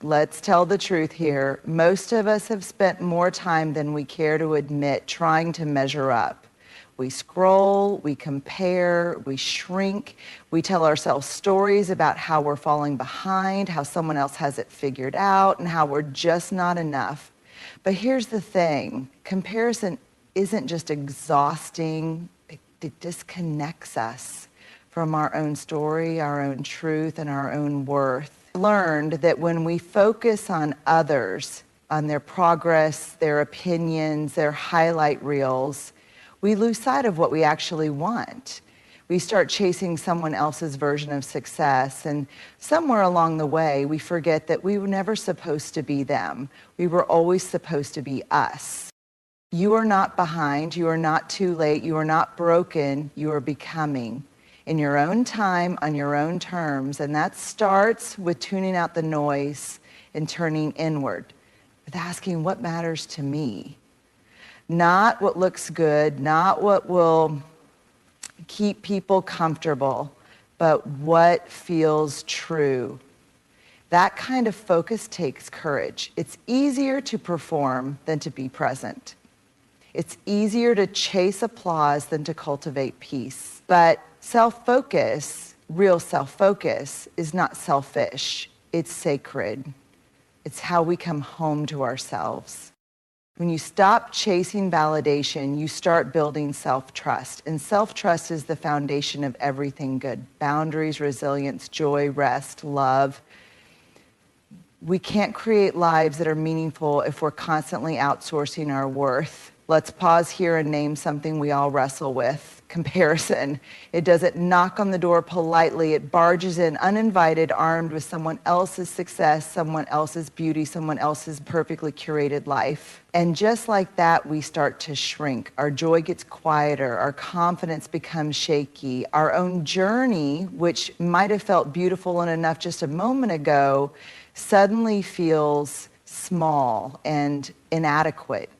Let's tell the truth here. Most of us have spent more time than we care to admit trying to measure up. We scroll, we compare, we shrink, we tell ourselves stories about how we're falling behind, how someone else has it figured out, and how we're just not enough. But here's the thing, comparison isn't just exhausting, it disconnects us from our own story, our own truth, and our own worth. I learned that when we focus on others, on their progress, their opinions, their highlight reels, we lose sight of what we actually want. We start chasing someone else's version of success, and somewhere along the way, we forget that we were never supposed to be them. We were always supposed to be us. You are not behind, you are not too late, you are not broken, you are becoming in your own time, on your own terms, and that starts with tuning out the noise and turning inward, with asking what matters to me. Not what looks good, not what will keep people comfortable, but what feels true. That kind of focus takes courage. It's easier to perform than to be present. It's easier to chase applause than to cultivate peace. But self-focus, real self-focus, is not selfish. It's sacred. It's how we come home to ourselves. When you stop chasing validation, you start building self-trust. And self-trust is the foundation of everything good. Boundaries, resilience, joy, rest, love. We can't create lives that are meaningful if we're constantly outsourcing our worth. Let's pause here and name something we all wrestle with: comparison. It doesn't knock on the door politely. It barges in uninvited, armed with someone else's success, someone else's beauty, someone else's perfectly curated life. And just like that, we start to shrink. Our joy gets quieter. Our confidence becomes shaky. Our own journey, which might have felt beautiful and enough just a moment ago, suddenly feels small and inadequate.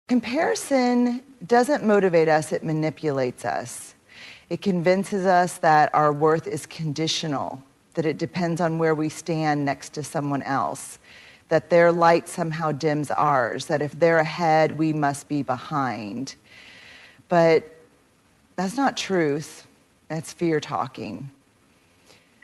Comparison doesn't motivate us, it manipulates us. It convinces us that our worth is conditional, that it depends on where we stand next to someone else, that their light somehow dims ours, that if they're ahead, we must be behind. But that's not truth, that's fear talking.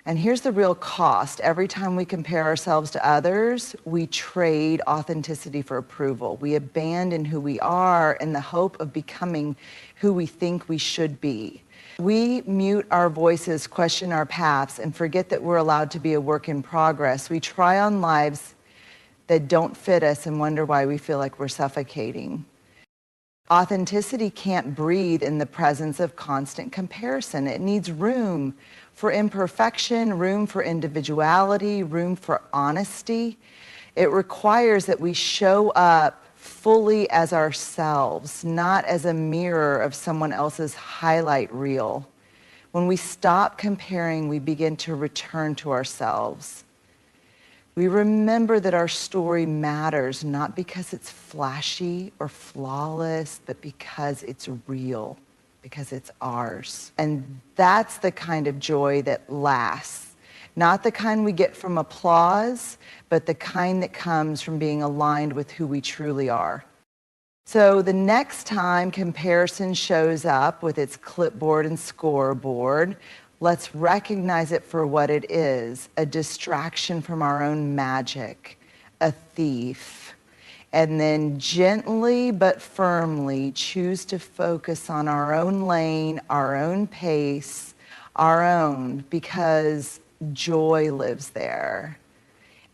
And here's the real cost. Every time we compare ourselves to others, we trade authenticity for approval. We abandon who we are in the hope of becoming who we think we should be. We mute our voices, question our paths, and forget that we're allowed to be a work in progress. We try on lives that don't fit us and wonder why we feel like we're suffocating. Authenticity can't breathe in the presence of constant comparison. It needs room for imperfection, room for individuality, room for honesty. It requires that we show up fully as ourselves, not as a mirror of someone else's highlight reel. When we stop comparing, we begin to return to ourselves. We remember that our story matters, not because it's flashy or flawless, but because it's real, because it's ours. And that's the kind of joy that lasts. Not the kind we get from applause, but the kind that comes from being aligned with who we truly are. So the next time comparison shows up with its clipboard and scoreboard, let's recognize it for what it is: a distraction from our own magic, a thief. And then gently but firmly choose to focus on our own lane, our own pace, our own, because joy lives there.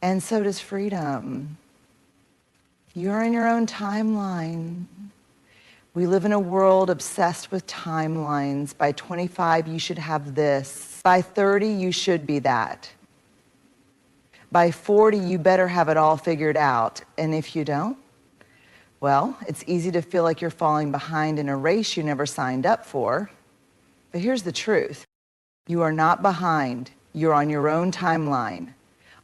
And so does freedom. You're in your own timeline. We live in a world obsessed with timelines. By 25, you should have this. By 30, you should be that. By 40, you better have it all figured out. And if you don't, well, it's easy to feel like you're falling behind in a race you never signed up for. But here's the truth. You are not behind. You're on your own timeline.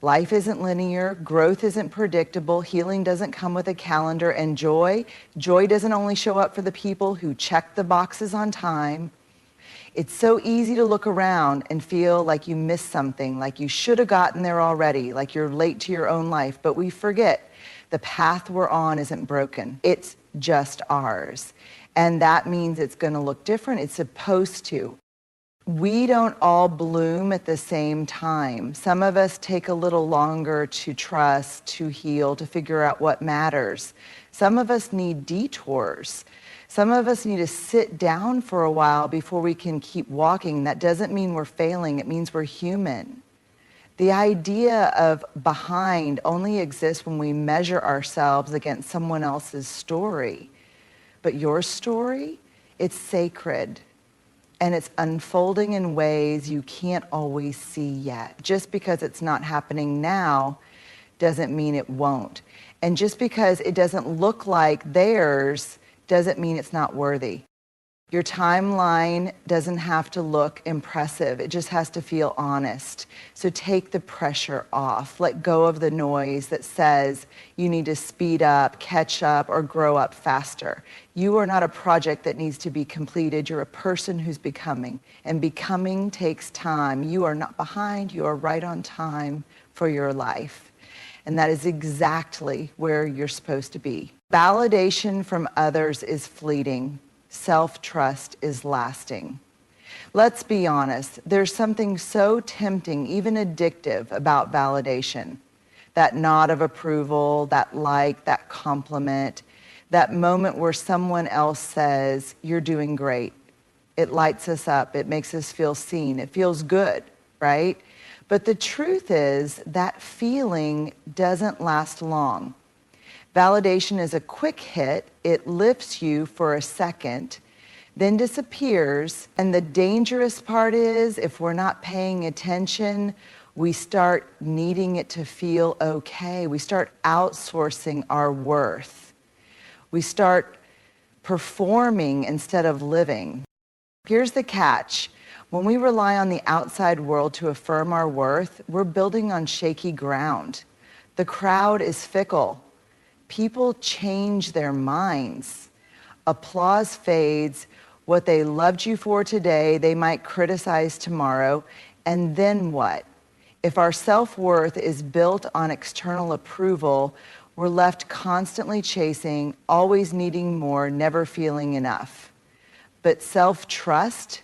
Life isn't linear, growth isn't predictable, healing doesn't come with a calendar, and joy doesn't only show up for the people who check the boxes on time. It's so easy to look around and feel like you missed something, like you should have gotten there already, like you're late to your own life. But we forget the path we're on isn't broken. It's just ours. And that means it's going to look different. It's supposed to. We don't all bloom at the same time. Some of us take a little longer to trust, to heal, to figure out what matters. Some of us need detours. Some of us need to sit down for a while before we can keep walking. That doesn't mean we're failing. It means we're human. The idea of behind only exists when we measure ourselves against someone else's story. But your story, it's sacred. And it's unfolding in ways you can't always see yet. Just because it's not happening now doesn't mean it won't. And just because it doesn't look like theirs doesn't mean it's not worthy. Your timeline doesn't have to look impressive. It just has to feel honest. So take the pressure off. Let go of the noise that says you need to speed up, catch up, or grow up faster. You are not a project that needs to be completed. You're a person who's becoming. And becoming takes time. You are not behind. You are right on time for your life. And that is exactly where you're supposed to be. Validation from others is fleeting. Self-trust is lasting. Let's be honest. There's something so tempting, even addictive, about validation. That nod of approval, that like, that compliment, that moment where someone else says, "You're doing great." It lights us up. It makes us feel seen. It feels good, right? But the truth is that feeling doesn't last long. Validation is a quick hit. It lifts you for a second, then disappears. And the dangerous part is, if we're not paying attention, we start needing it to feel okay. We start outsourcing our worth. We start performing instead of living. Here's the catch. When we rely on the outside world to affirm our worth, we're building on shaky ground. The crowd is fickle. People change their minds. Applause fades. What they loved you for today, they might criticize tomorrow. And then what? If our self-worth is built on external approval, we're left constantly chasing, always needing more, never feeling enough. But self-trust,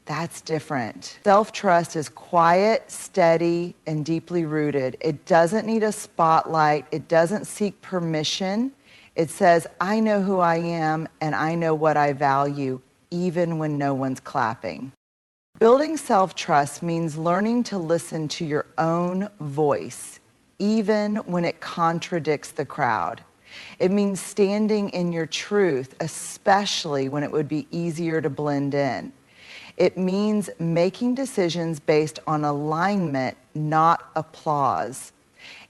that's different. Self-trust is quiet, steady, and deeply rooted. It doesn't need a spotlight. It doesn't seek permission. It says, I know who I am and I know what I value, even when no one's clapping. Building self-trust means learning to listen to your own voice, even when it contradicts the crowd. It means standing in your truth, especially when it would be easier to blend in. It means making decisions based on alignment, not applause.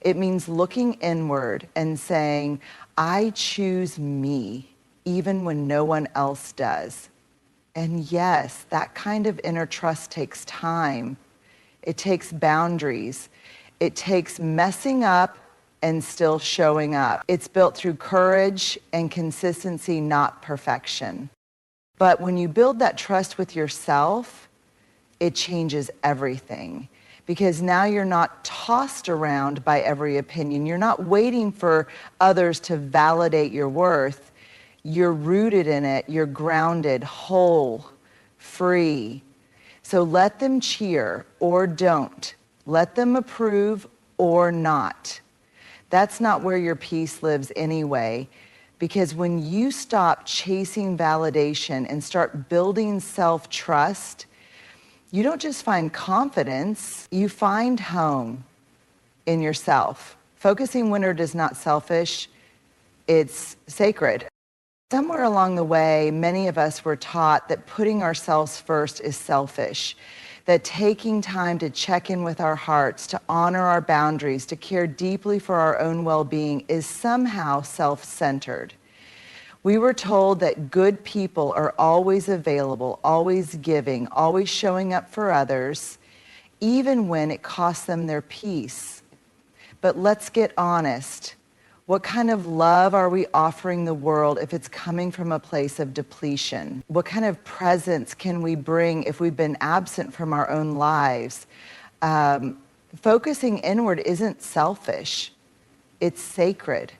It means looking inward and saying, I choose me, even when no one else does. And yes, that kind of inner trust takes time. It takes boundaries. It takes messing up and still showing up. It's built through courage and consistency, not perfection. But when you build that trust with yourself, it changes everything. Because now you're not tossed around by every opinion. You're not waiting for others to validate your worth. You're rooted in it. You're grounded, whole, free. So let them cheer or don't. Let them approve or not. That's not where your peace lives anyway. Because when you stop chasing validation and start building self-trust, you don't just find confidence, you find home in yourself. Focusing inward is not selfish, it's sacred. Somewhere along the way, many of us were taught that putting ourselves first is selfish, that taking time to check in with our hearts, to honor our boundaries, to care deeply for our own well-being is somehow self-centered. We were told that good people are always available, always giving, always showing up for others, even when it costs them their peace. But let's get honest. What kind of love are we offering the world if it's coming from a place of depletion? What kind of presence can we bring if we've been absent from our own lives? Focusing inward isn't selfish. It's sacred.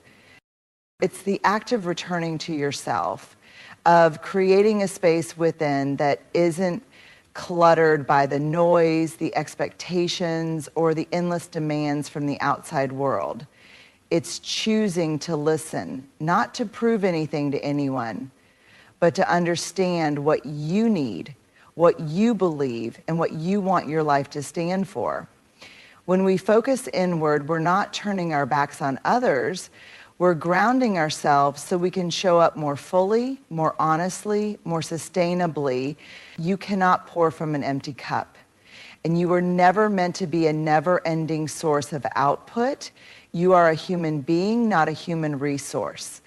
It's the act of returning to yourself, of creating a space within that isn't cluttered by the noise, the expectations, or the endless demands from the outside world. It's choosing to listen, not to prove anything to anyone, but to understand what you need, what you believe, and what you want your life to stand for. When we focus inward, we're not turning our backs on others. We're grounding ourselves so we can show up more fully, more honestly, more sustainably. You cannot pour from an empty cup. And you were never meant to be a never-ending source of output. You are a human being, not a human resource.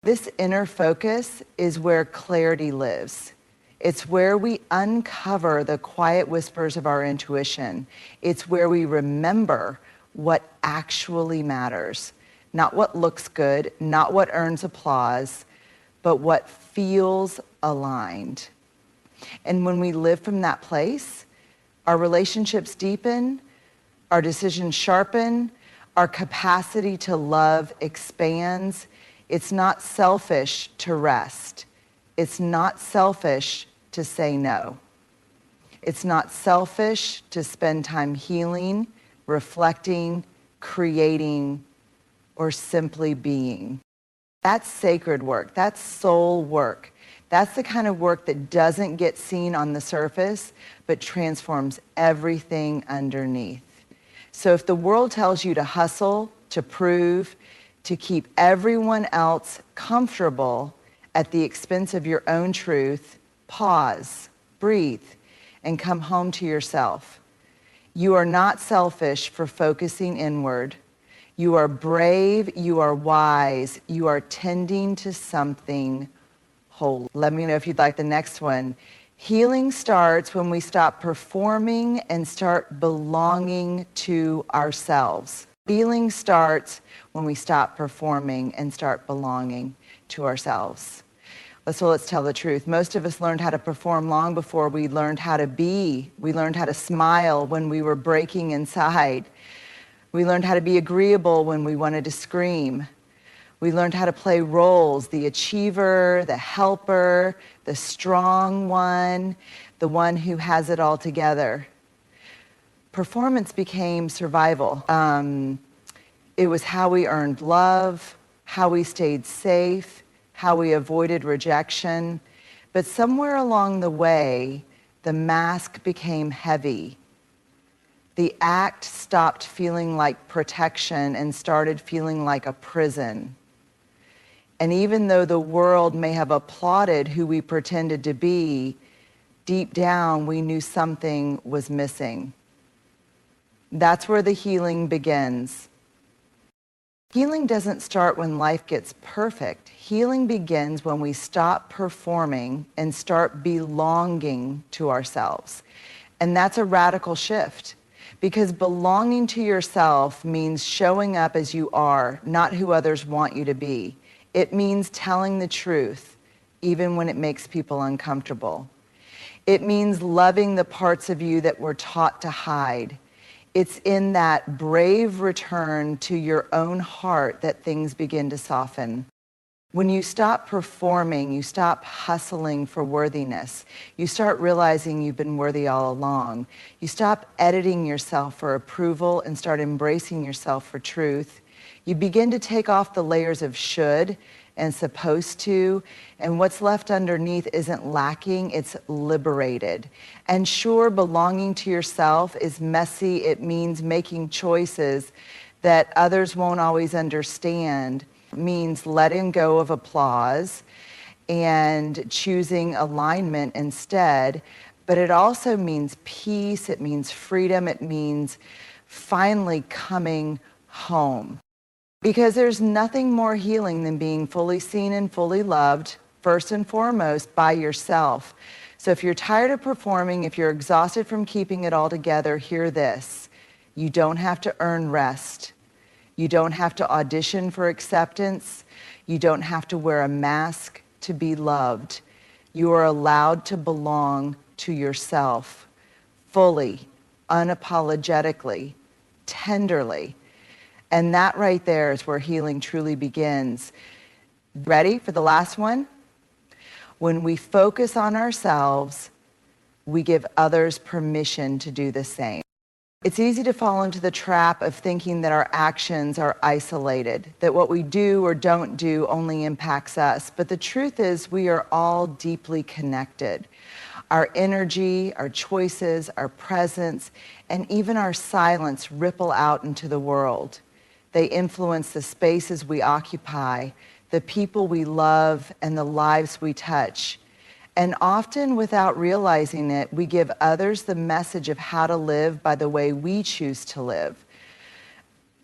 This inner focus is where clarity lives. It's where we uncover the quiet whispers of our intuition. It's where we remember what actually matters. Not what looks good, not what earns applause, but what feels aligned. And when we live from that place, our relationships deepen, our decisions sharpen, our capacity to love expands. It's not selfish to rest. It's not selfish to say no. It's not selfish to spend time healing, reflecting, creating, or simply being. That's sacred work. That's soul work. That's the kind of work that doesn't get seen on the surface, but transforms everything underneath. So if the world tells you to hustle, to prove, to keep everyone else comfortable at the expense of your own truth, pause, breathe, and come home to yourself. You are not selfish for focusing inward. You are brave, you are wise, you are tending to something whole. Let me know if you'd like the next one. Healing starts when we stop performing and start belonging to ourselves. Healing starts when we stop performing and start belonging to ourselves. So let's tell the truth. Most of us learned how to perform long before we learned how to be. We learned how to smile when we were breaking inside. We learned how to be agreeable when we wanted to scream. We learned how to play roles, the achiever, the helper, the strong one, the one who has it all together. Performance became survival. It was how we earned love, how we stayed safe, how we avoided rejection. But somewhere along the way, the mask became heavy. The act stopped feeling like protection and started feeling like a prison. And even though the world may have applauded who we pretended to be, deep down we knew something was missing. That's where the healing begins. Healing doesn't start when life gets perfect. Healing begins when we stop performing and start belonging to ourselves. And that's a radical shift. Because belonging to yourself means showing up as you are, not who others want you to be. It means telling the truth, even when it makes people uncomfortable. It means loving the parts of you that we're taught to hide. It's in that brave return to your own heart that things begin to soften. When you stop performing, you stop hustling for worthiness. You start realizing you've been worthy all along. You stop editing yourself for approval and start embracing yourself for truth. You begin to take off the layers of should and supposed to, and what's left underneath isn't lacking, it's liberated. And sure, belonging to yourself is messy. It means making choices that others won't always understand. Means letting go of applause and choosing alignment instead. But it also means peace, it means freedom, it means finally coming home. Because there's nothing more healing than being fully seen and fully loved, first and foremost, by yourself. So if you're tired of performing, if you're exhausted from keeping it all together, hear this. You don't have to earn rest. You don't have to audition for acceptance. You don't have to wear a mask to be loved. You are allowed to belong to yourself fully, unapologetically, tenderly. And that right there is where healing truly begins. Ready for the last one? When we focus on ourselves, we give others permission to do the same. It's easy to fall into the trap of thinking that our actions are isolated, that what we do or don't do only impacts us. But the truth is, we are all deeply connected. Our energy, our choices, our presence, and even our silence ripple out into the world. They influence the spaces we occupy, the people we love, and the lives we touch. And often, without realizing it, we give others the message of how to live by the way we choose to live.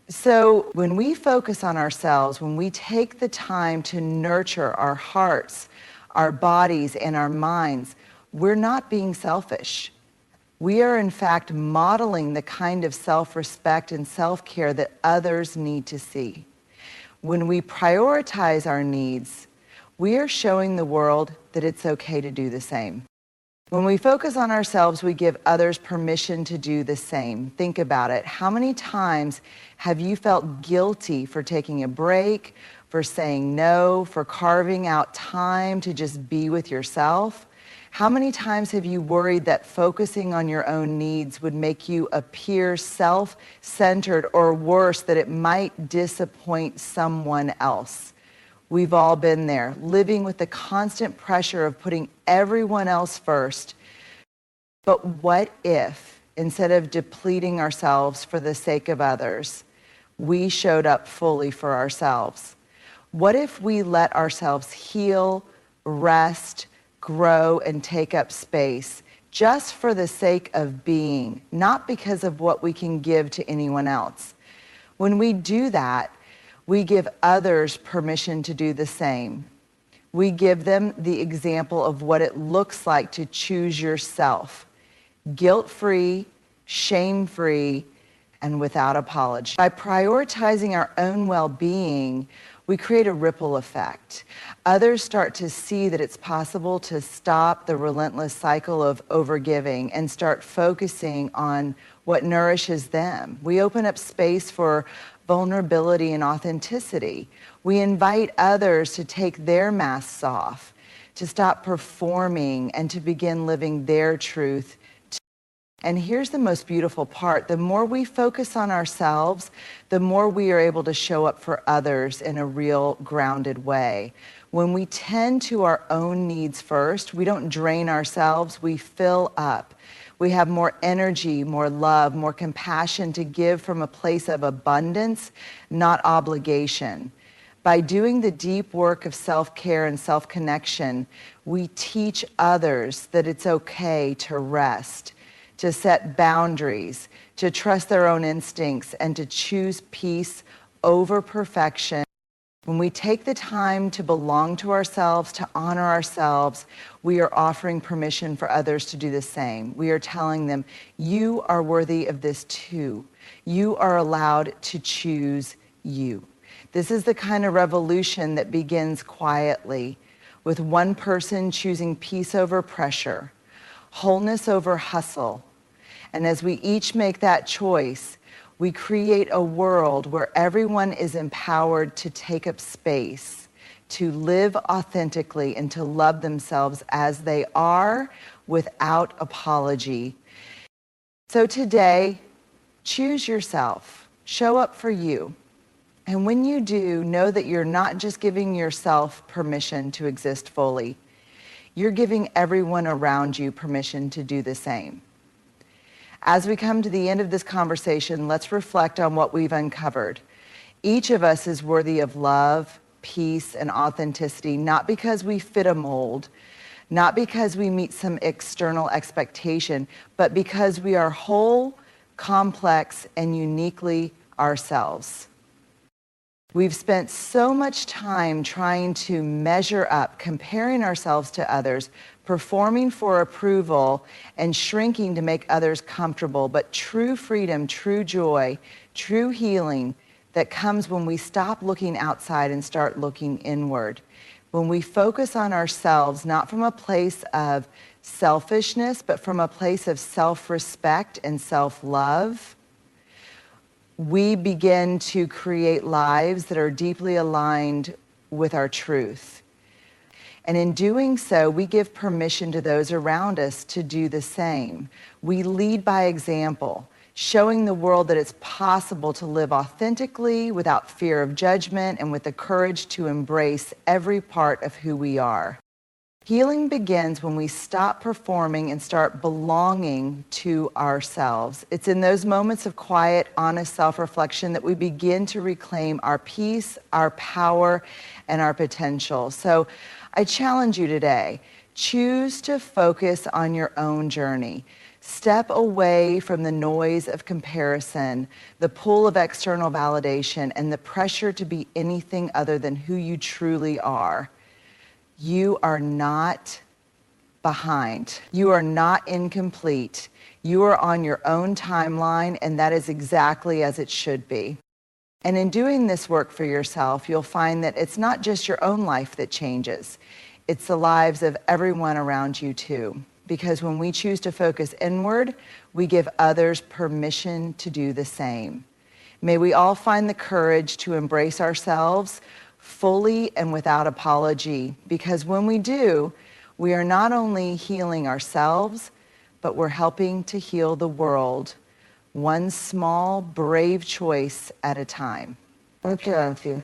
So when we focus on ourselves, when we take the time to nurture our hearts, our bodies, and our minds, we're not being selfish. We are, in fact, modeling the kind of self-respect and self-care that others need to see. When we prioritize our needs, we are showing the world that it's okay to do the same. When we focus on ourselves, we give others permission to do the same. Think about it. How many times have you felt guilty for taking a break, for saying no, for carving out time to just be with yourself? How many times have you worried that focusing on your own needs would make you appear self-centered, or worse, that it might disappoint someone else? We've all been there, living with the constant pressure of putting everyone else first. But what if, instead of depleting ourselves for the sake of others, we showed up fully for ourselves? What if we let ourselves heal, rest, grow, and take up space just for the sake of being, not because of what we can give to anyone else? When we do that, we give others permission to do the same. We give them the example of what it looks like to choose yourself, guilt-free, shame-free, and without apology. By prioritizing our own well-being, we create a ripple effect. Others start to see that it's possible to stop the relentless cycle of overgiving and start focusing on what nourishes them. We open up space for vulnerability and authenticity. We invite others to take their masks off, to stop performing, and to begin living their truth. And here's the most beautiful part. The more we focus on ourselves, the more we are able to show up for others in a real, grounded way. When we tend to our own needs first, we don't drain ourselves, we fill up. We have more energy, more love, more compassion to give from a place of abundance, not obligation. By doing the deep work of self-care and self-connection, we teach others that it's okay to rest, to set boundaries, to trust their own instincts, and to choose peace over perfection. When we take the time to belong to ourselves, to honor ourselves, we are offering permission for others to do the same. We are telling them, you are worthy of this too. You are allowed to choose you. This is the kind of revolution that begins quietly, with one person choosing peace over pressure, wholeness over hustle. And as we each make that choice, we create a world where everyone is empowered to take up space, to live authentically, and to love themselves as they are without apology. So today, choose yourself. Show up for you. And when you do, know that you're not just giving yourself permission to exist fully. You're giving everyone around you permission to do the same. As we come to the end of this conversation, let's reflect on what we've uncovered. Each of us is worthy of love, peace, and authenticity, not because we fit a mold, not because we meet some external expectation, but because we are whole, complex, and uniquely ourselves. We've spent so much time trying to measure up, comparing ourselves to others, performing for approval, and shrinking to make others comfortable. But true freedom, true joy, true healing, that comes when we stop looking outside and start looking inward. When we focus on ourselves, not from a place of selfishness, but from a place of self-respect and self-love, we begin to create lives that are deeply aligned with our truth. And in doing so, we give permission to those around us to do the same. We lead by example, showing the world that it's possible to live authentically without fear of judgment and with the courage to embrace every part of who we are. Healing begins when we stop performing and start belonging to ourselves. It's in those moments of quiet, honest self-reflection that we begin to reclaim our peace, our power, and our potential. So I challenge you today, choose to focus on your own journey. Step away from the noise of comparison, the pull of external validation, and the pressure to be anything other than who you truly are. You are not behind. You are not incomplete. You are on your own timeline, and that is exactly as it should be. And in doing this work for yourself, you'll find that it's not just your own life that changes. It's the lives of everyone around you too. Because when we choose to focus inward, we give others permission to do the same. May we all find the courage to embrace ourselves fully and without apology, because when we do, we are not only healing ourselves, but we're helping to heal the world, one small, brave choice at a time. Okay,